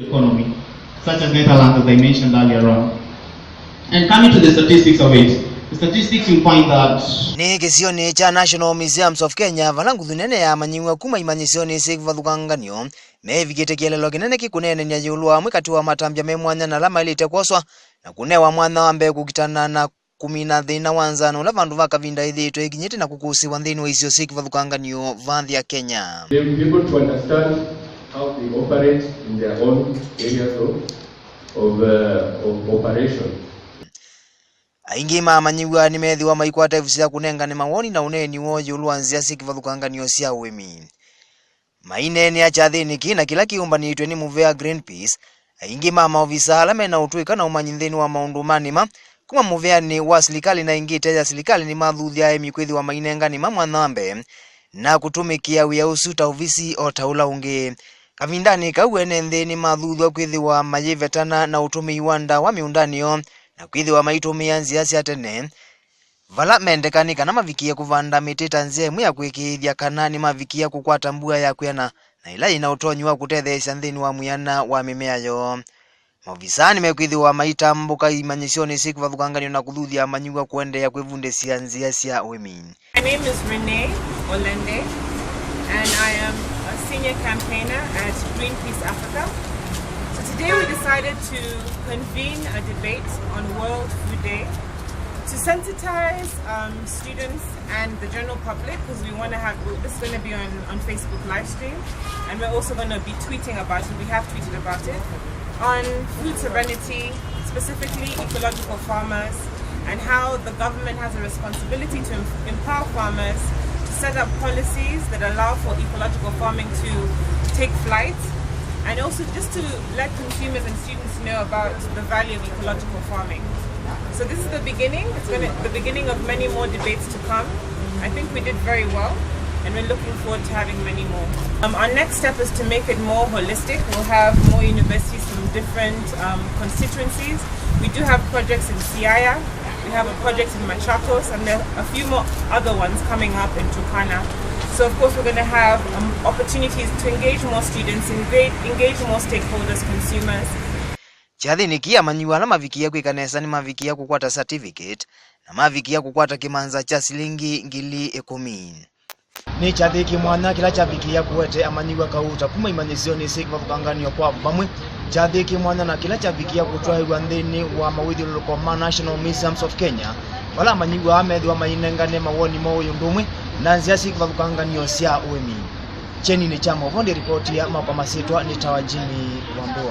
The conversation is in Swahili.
economy, such as Netherlands, as I mentioned earlier on. And coming to the statistics of it, the statistics will point that ni kisioni cha National Museums of Kenya valangu thunene ya manyiwa kuma imanyisioni sikvathukanganio mevikite kielelo kinene kikunene nya yulwa mwikati wa matambya memwanya na lama ilite kwoswa na kunewa mwana wa mbeku kitana na kumina thina wanzano ula vandu vakavinda ithitwe ikinyite na kukusiwa nthini wa isio sikvathukanganio vanthi ya Kenya. They will be able to understand how they operate in their own areas of operation. Aingi mamanyiwa ni methiwa maikwata cia kunenga ni mawoni na uneni woje ulwanzia sikvathukanganio cia wimi. Maine ni acha thini na kila kiumbanitwe ni muvea Greenpeace. Aingi mama ofisa ala mena utwika na umanyithini wa maundu manima kuma muvea ni wa serikali na ingite ya serikali ni mathuthia emikwithi wa mainenga ni mamwanambe na kutumikia wia usuta ofisi o taula ungi. Kavindani kauene nthini mathuthwa kwithi wa mayivetana na utumi wanda wa miundanio na kwithi wa maitumia nzia cia tene vala mendekanika na mavikia kuvanda miti tanzemu ya kwikithia kana ni mavikia kukwata mbua ya kwena na ila ina utonyi wa kutetheesha nthini wa muyana wa mimea yo. Maofisani mekwithi wa maitambuka imanyisioni sikvathukanganio na kuthuthia manyiwa kuendea kwivundesia nzia cia wimi. My name is Renee Olende and I am a senior campaigner at Greenpeace Africa. So today we decided to convene a debate on World Food Day to sensitize students and the general public, because we want to have, this is going to be on Facebook live stream, and we're also going to be tweeting about it. We have tweeted about it on food sovereignty, specifically ecological farmers, and how the government has a responsibility to empower farmers to set up policies that allow for ecological farming to take flight, and also just to let consumers and students know about the value of ecological farming. So this is the beginning. It's the beginning of many more debates to come. I think we did very well, and we're looking forward to having many more. Our next step is to make it more holistic. We'll have more universities from different constituencies. We do have projects in Siaya, we have a project in Machakos, and there are a few more other ones coming up in Turkana. So of course we're going to have opportunities to engage more students, engage more stakeholders, consumers. Chathini kia manyiwa na mavikia kwikanesa ni mavikia kukwata certificate na mavikia kukwata kimanza cha silingi ngili 10. Ni chathiki mwana kila chavikia kuwete amanyiwa kauta kuma imanyisioni sikvathukanganio kwa vamwe. Chathiki mwana na kila chavikia kutwairwa nthini wa mawithiruluko ma National Museums of Kenya wala amanyiwa amethwa mainengane mawoni moyo ndumwe na nzia sikvathukanganio cia wimi. Cheni ni chama vondi ripoti ya mapa masitwa ni tawajini wa Mbau.